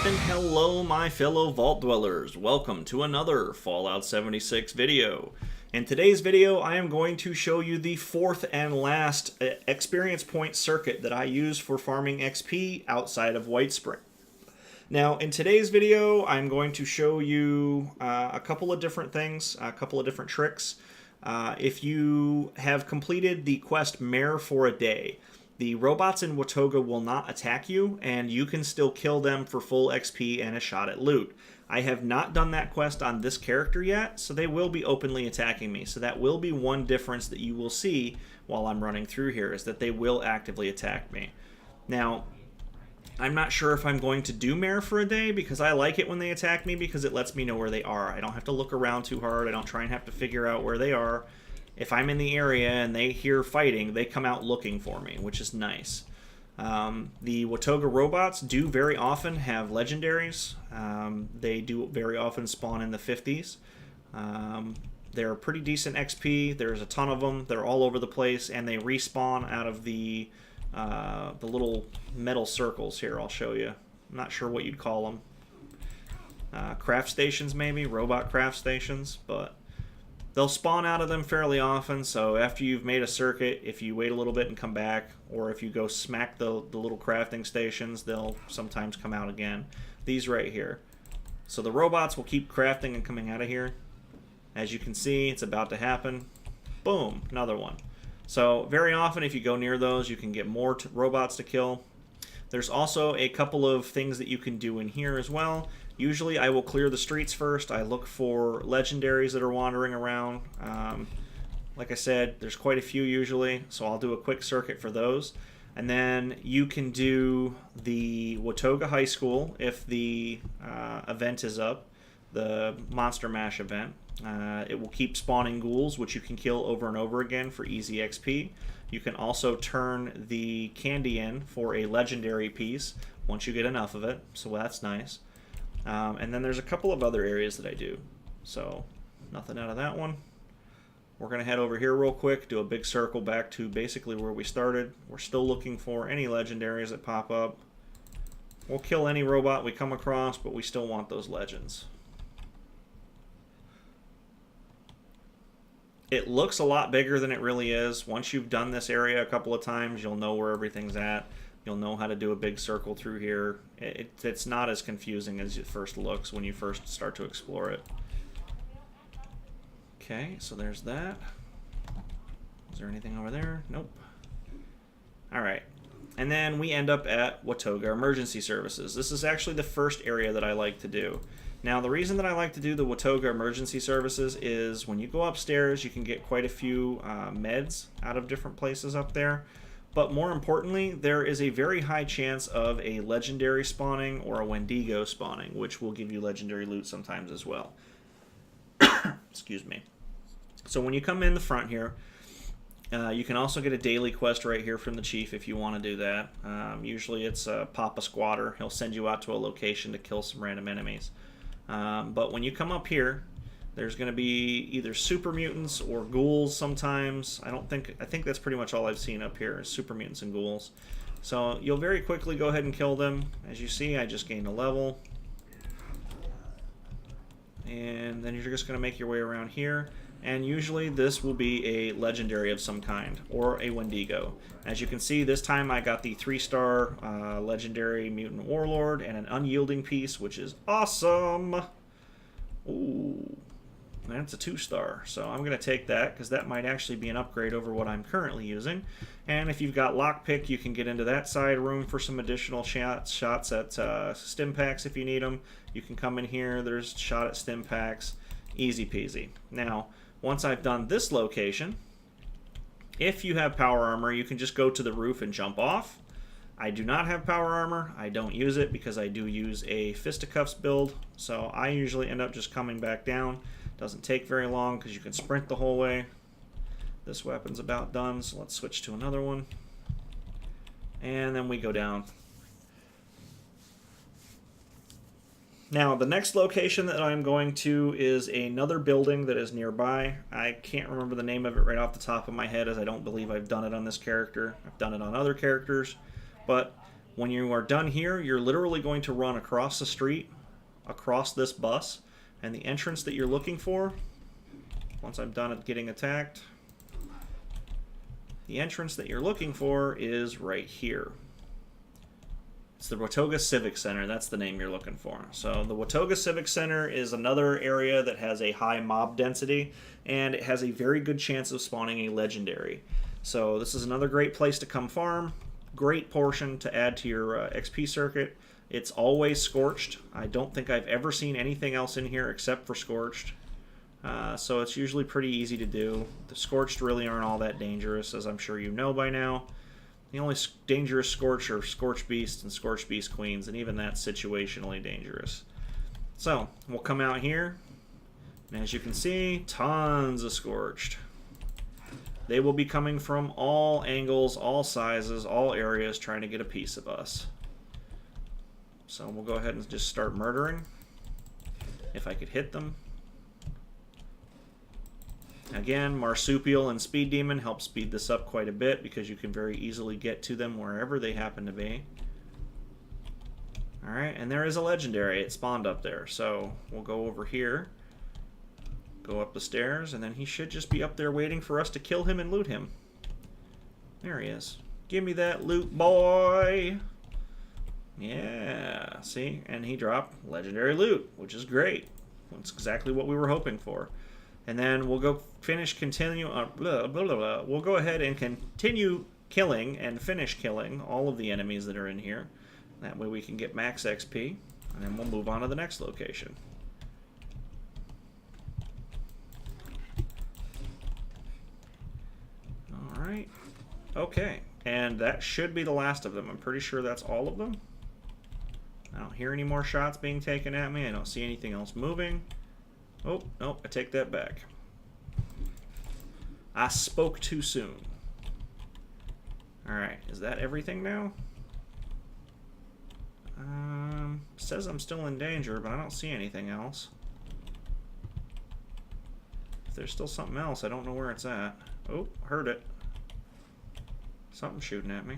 And hello my fellow Vault Dwellers, welcome to another Fallout 76 video. In today's video I am going to show you the fourth and last experience point circuit that I use for farming XP outside of Whitesprings. Now in today's video I'm going to show you a couple of different things, a couple of different tricks. If you have completed the quest Mare for a Day, the robots in Watauga will not attack you, and you can still kill them for full XP and a shot at loot. I have not done that quest on this character yet, so they will be openly attacking me. So that will be one difference that you will see while I'm running through here, is that they will actively attack me. Now, I'm not sure if I'm going to do Mare for a Day, because I like it when they attack me because it lets me know where they are. I don't have to look around too hard. I don't try and have to figure out where they are. If I'm in the area and they hear fighting, they come out looking for me, which is nice. The Watauga robots do very often have legendaries. They do very often spawn in the 50s. They're pretty decent XP. There's a ton of them. They're all over the place, and they respawn out of the little metal circles here. I'll show you. I'm not sure what you'd call them. Craft stations, maybe? Robot craft stations, but they'll spawn out of them fairly often, so after you've made a circuit, if you wait a little bit and come back, or if you go smack the little crafting stations, they'll sometimes come out again. These right here. So the robots will keep crafting and coming out of here. As you can see, it's about to happen. Boom, another one. So very often if you go near those, you can get more robots to kill. There's also a couple of things that you can do in here as well. Usually I will clear the streets first. I look for legendaries that are wandering around. Like I said, there's quite a few usually, so I'll do a quick circuit for those. And then you can do the Watauga High School if the event is up, the Monster Mash event. It will keep spawning ghouls, which you can kill over and over again for easy XP. You can also turn the candy in for a legendary piece once you get enough of it, so that's nice. And then there's a couple of other areas that I do. So, nothing out of that one. We're going to head over here real quick, do a big circle back to basically where we started. We're still looking for any legendaries that pop up. We'll kill any robot we come across, but we still want those legends. It looks a lot bigger than it really is. Once you've done this area a couple of times, you'll know where everything's at. You'll know how to do a big circle through here. It's not as confusing as it first looks when you first start to explore it. Okay, so there's that. Is there anything over there? Nope. Alright. And then we end up at Watauga Emergency Services. This is actually the first area that I like to do. Now, the reason that I like to do the Watauga Emergency Services is when you go upstairs, you can get quite a few meds out of different places up there. But more importantly, there is a very high chance of a legendary spawning or a Wendigo spawning, which will give you legendary loot sometimes as well. Excuse me. So when you come in the front here, you can also get a daily quest right here from the chief if you want to do that. Usually it's Papa Squatter. He'll send you out to a location to kill some random enemies. But when you come up here, there's going to be either super mutants or ghouls sometimes. I think that's pretty much all I've seen up here is super mutants and ghouls. So you'll very quickly go ahead and kill them. As you see, I just gained a level. And then you're just going to make your way around here. And usually this will be a legendary of some kind, or a Wendigo. As you can see, this time I got the 3-star legendary mutant warlord and an unyielding piece, which is awesome. Ooh. That's a 2-star, so I'm going to take that because that might actually be an upgrade over what I'm currently using. And if you've got lockpick, you can get into that side room for some additional shots at stim packs if you need them. You can come in here, there's shot at stim packs, easy peasy. Now, once I've done this location, if you have power armor, you can just go to the roof and jump off. I do not have power armor. I don't use it because I do use a fisticuffs build, so I usually end up just coming back down. Doesn't take very long because you can sprint the whole way. This weapon's about done, so let's switch to another one. And then we go down. Now, the next location that I'm going to is another building that is nearby. I can't remember the name of it right off the top of my head, as I don't believe I've done it on this character. I've done it on other characters. But When you are done here, you're literally going to run across the street, across this bus, and the entrance that you're looking for, once I'm done at getting attacked, the entrance that you're looking for is right here. It's the Watauga Civic Center. That's the name you're looking for. So the Watauga Civic Center is another area that has a high mob density, and it has a very good chance of spawning a legendary. So this is another great place to come farm. Great portion to add to your XP circuit. It's always scorched. I don't think I've ever seen anything else in here except for scorched. So it's usually pretty easy to do. The scorched really aren't all that dangerous, as I'm sure you know by now. The only dangerous scorch are scorched beasts and scorched beast queens, and even that's situationally dangerous. So we'll come out here, and as you can see, tons of scorched. They will be coming from all angles, all sizes, all areas, trying to get a piece of us. So we'll go ahead and just start murdering, if I could hit them. Again, Marsupial and Speed Demon help speed this up quite a bit because you can very easily get to them wherever they happen to be. Alright, and there is a legendary. It spawned up there. So we'll go over here, go up the stairs, and then he should just be up there waiting for us to kill him and loot him. There he is. Give me that loot, boy! Yeah, see? And he dropped legendary loot, which is great. That's exactly what we were hoping for. And then we'll go we'll go ahead and continue killing and finish killing all of the enemies that are in here. That way we can get max XP, and then we'll move on to the next location. Alright. Okay. And that should be the last of them. I'm pretty sure that's all of them. I don't hear any more shots being taken at me. I don't see anything else moving. Oh, no, I take that back. I spoke too soon. Alright, is that everything now? Says I'm still in danger, but I don't see anything else. If there's still something else, I don't know where it's at. Oh, heard it. Something's shooting at me.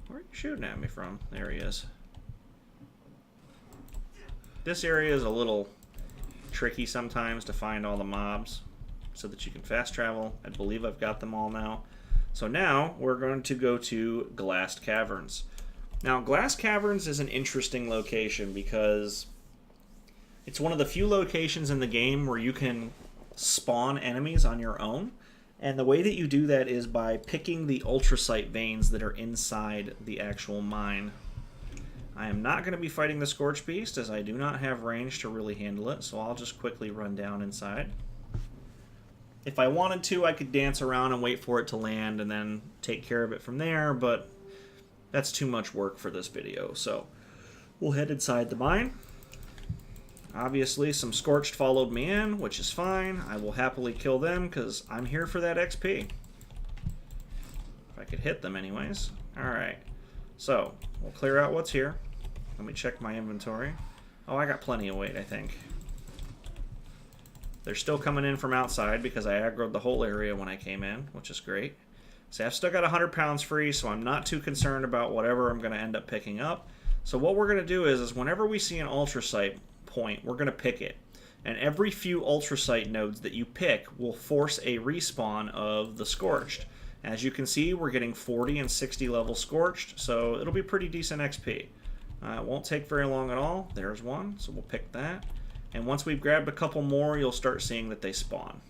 Where are you shooting at me from? There he is. This area is a little tricky sometimes to find all the mobs so that you can fast travel. I believe I've got them all now. So now we're going to go to Glassed Caverns. Now, Glassed Caverns is an interesting location because it's one of the few locations in the game where you can spawn enemies on your own. And the way that you do that is by picking the ultracite veins that are inside the actual mine. I am not going to be fighting the Scorched Beast, as I do not have range to really handle it, so I'll just quickly run down inside. If I wanted to, I could dance around and wait for it to land and then take care of it from there, but that's too much work for this video, so we'll head inside the mine. Obviously, some Scorched followed me in, which is fine. I will happily kill them, because I'm here for that XP. If I could hit them anyways. Alright, so we'll clear out what's here. Let me check my inventory. Oh, I got plenty of weight, I think. They're still coming in from outside because I aggroed the whole area when I came in, which is great. See, I've still got 100 pounds free, so I'm not too concerned about whatever I'm going to end up picking up. So what we're going to do is whenever we see an ultracite point, we're going to pick it. And every few ultracite nodes that you pick will force a respawn of the Scorched. As you can see, we're getting 40 and 60 level Scorched, so it'll be pretty decent XP. It won't take very long at all. There's one, so we'll pick that. And once we've grabbed a couple more, you'll start seeing that they spawn.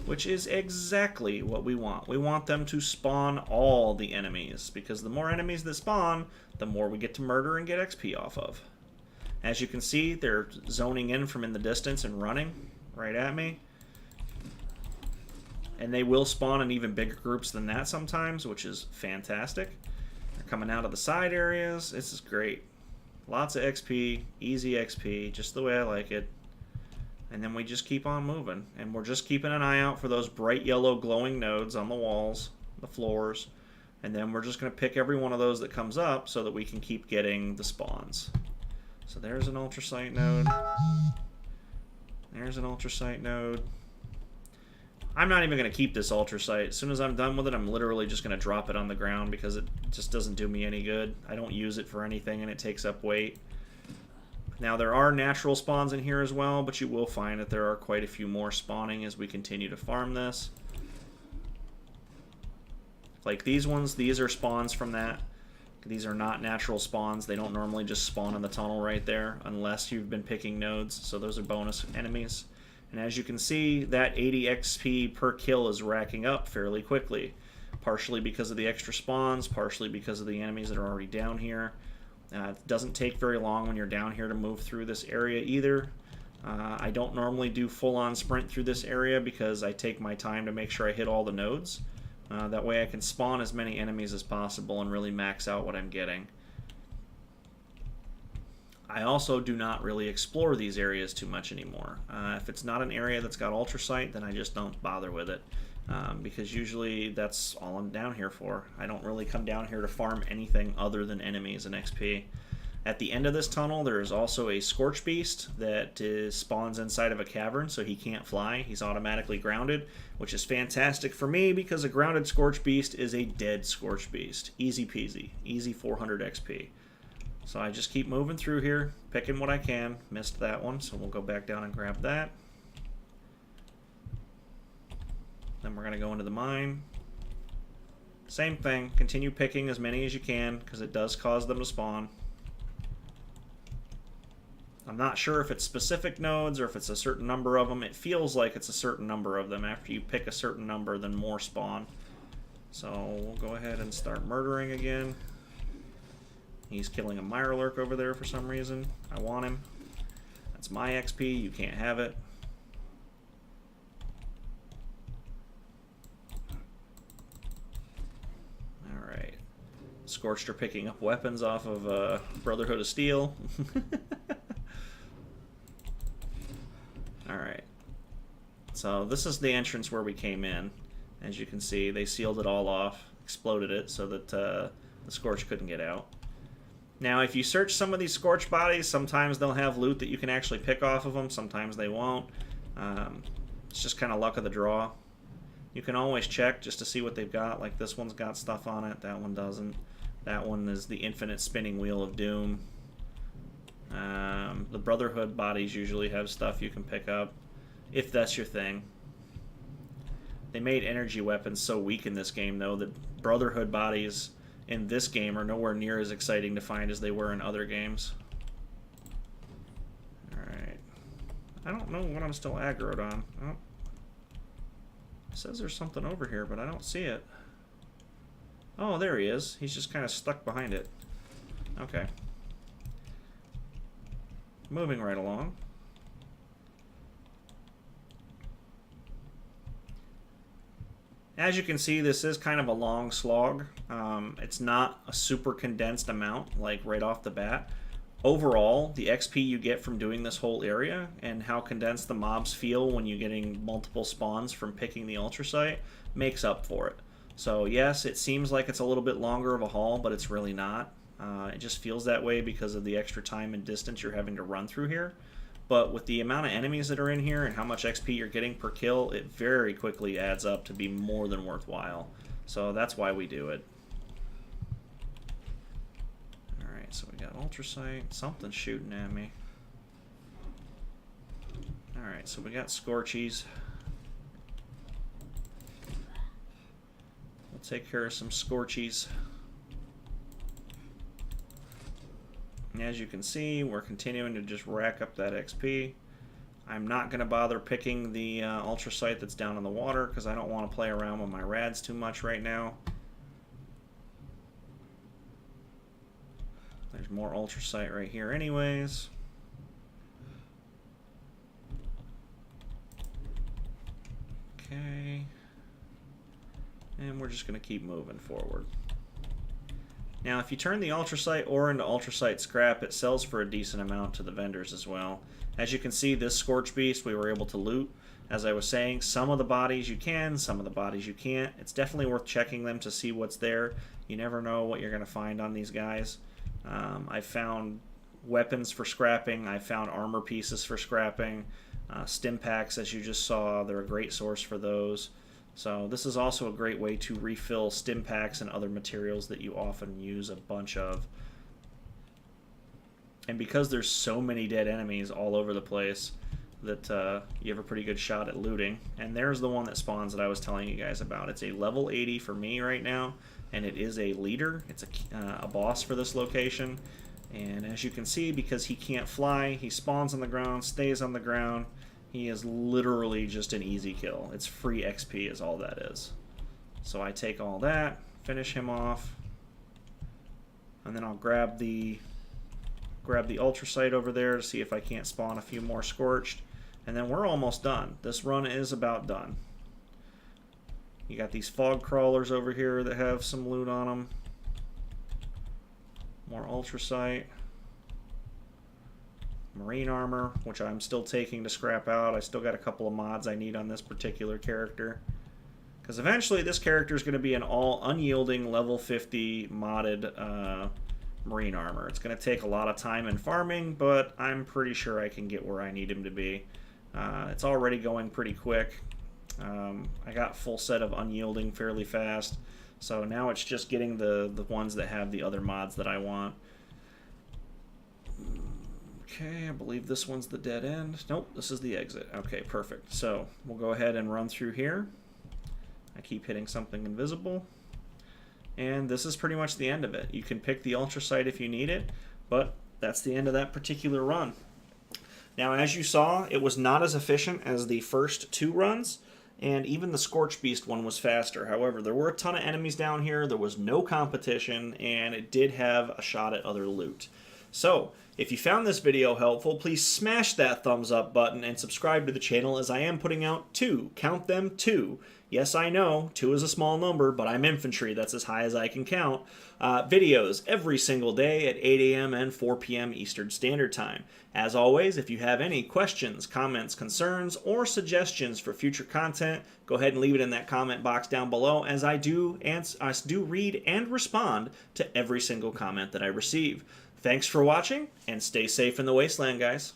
Which is exactly what we want. We want them to spawn all the enemies, because the more enemies that spawn, the more we get to murder and get XP off of. As you can see, they're zoning in from in the distance and running right at me. And they will spawn in even bigger groups than that sometimes, which is fantastic. They're coming out of the side areas. This is great. Lots of XP, easy XP, just the way I like it. And then we just keep on moving. And we're just keeping an eye out for those bright yellow glowing nodes on the walls, the floors. And then we're just going to pick every one of those that comes up so that we can keep getting the spawns. So there's an ultracite node. There's an ultracite node. I'm not even going to keep this ultrasight. As soon as I'm done with it, I'm literally just going to drop it on the ground because it just doesn't do me any good. I don't use it for anything, and it takes up weight. Now, there are natural spawns in here as well, but you will find that there are quite a few more spawning as we continue to farm this. Like these ones, these are spawns from that. These are not natural spawns. They don't normally just spawn in the tunnel right there unless you've been picking nodes, so those are bonus enemies. And as you can see, that 80 XP per kill is racking up fairly quickly, partially because of the extra spawns, partially because of the enemies that are already down here. It doesn't take very long when you're down here to move through this area either. I don't normally do full-on sprint through this area because I take my time to make sure I hit all the nodes. That way I can spawn as many enemies as possible and really max out what I'm getting. I also do not really explore these areas too much anymore. If it's not an area that's got ultrasight, then I just don't bother with it. Because usually that's all I'm down here for. I don't really come down here to farm anything other than enemies and XP. At the end of this tunnel, there is also a Scorch Beast that spawns inside of a cavern, so he can't fly. He's automatically grounded, which is fantastic for me because a grounded Scorch Beast is a dead Scorch Beast. Easy peasy. Easy 400 XP. So I just keep moving through here, picking what I can. Missed that one, so we'll go back down and grab that. Then we're going to go into the mine. Same thing. Continue picking as many as you can because it does cause them to spawn. I'm not sure if it's specific nodes or if it's a certain number of them. It feels like it's a certain number of them. After you pick a certain number, then more spawn. So we'll go ahead and start murdering again. He's killing a Mirelurk over there for some reason. I want him. That's my XP. You can't have it. Alright. Scorched are picking up weapons off of Brotherhood of Steel. Alright. So this is the entrance where we came in. As you can see, they sealed it all off, exploded it so that the Scorch couldn't get out. Now, if you search some of these Scorch bodies, sometimes they'll have loot that you can actually pick off of them, sometimes they won't. It's just kind of luck of the draw. You can always check just to see what they've got. Like this one's got stuff on it, that one doesn't. That one is the infinite spinning wheel of doom. The Brotherhood bodies usually have stuff you can pick up, if that's your thing. They made energy weapons so weak in this game, though, that Brotherhood bodies in this game are nowhere near as exciting to find as they were in other games. Alright. I don't know what I'm still aggroed on. Oh. It says there's something over here, but I don't see it. Oh, there he is. He's just kind of stuck behind it. Okay. Moving right along. As you can see, this is kind of a long slog. It's not a super condensed amount, like right off the bat. Overall, the XP you get from doing this whole area and how condensed the mobs feel when you're getting multiple spawns from picking the ultrasight makes up for it. So yes, it seems like it's a little bit longer of a haul, but it's really not. It just feels that way because of the extra time and distance you're having to run through here. But with the amount of enemies that are in here and how much XP you're getting per kill, it very quickly adds up to be more than worthwhile. So that's why we do it. Alright, so we got ultrasight. Something's shooting at me. Alright, so we got Scorchies. We'll take care of some Scorchies. And as you can see, we're continuing to just rack up that XP. I'm not going to bother picking the ultrasight that's down in the water because I don't want to play around with my rads too much right now. There's more ultrasight right here anyways. Okay. And we're just going to keep moving forward. Now, if you turn the ultrasight ore into ultrasight scrap, it sells for a decent amount to the vendors as well. As you can see, this Scorch Beast we were able to loot. As I was saying, some of the bodies you can, some of the bodies you can't. It's definitely worth checking them to see what's there. You never know what you're going to find on these guys. I found weapons for scrapping. I found armor pieces for scrapping. Stim packs, as you just saw, they're a great source for those. So this is also a great way to refill stim packs and other materials that you often use a bunch of. And because there's so many dead enemies all over the place, that you have a pretty good shot at looting. And there's the one that spawns that I was telling you guys about. It's a level 80 for me right now, and it is a leader. It's a boss for this location. And as you can see, because he can't fly, he spawns on the ground, stays on the ground. He is literally just an easy kill. It's free XP is all that is. So I take all that, finish him off, and then I'll grab the ultra sight over there to see if I can't spawn a few more scorched. And then we're almost done. This run is about done. You got these fog crawlers over here that have some loot on them. More ultra sight. Marine armor, which I'm still taking to scrap out. I still got a couple of mods I need on this particular character. Because eventually this character is going to be an all unyielding level 50 modded marine armor. It's going to take a lot of time and farming, but I'm pretty sure I can get where I need him to be. It's already going pretty quick. I got full set of unyielding fairly fast, so now it's just getting the ones that have the other mods that I want. Okay, I believe this one's the dead end. Nope, this is the exit. Okay, perfect. So we'll go ahead and run through here. I keep hitting something invisible. And this is pretty much the end of it. You can pick the ultra sight if you need it, but that's the end of that particular run. Now, as you saw, it was not as efficient as the first two runs, and even the Scorch Beast one was faster. However, there were a ton of enemies down here, there was no competition, and it did have a shot at other loot. So, if you found this video helpful, please smash that thumbs up button and subscribe to the channel, as I am putting out count them, 2. Yes, I know, 2 is a small number, but I'm infantry, that's as high as I can count. Videos every single day at 8 a.m. and 4 p.m. Eastern Standard Time. As always, if you have any questions, comments, concerns, or suggestions for future content, go ahead and leave it in that comment box down below, as I do read and respond to every single comment that I receive. Thanks for watching, and stay safe in the wasteland, guys.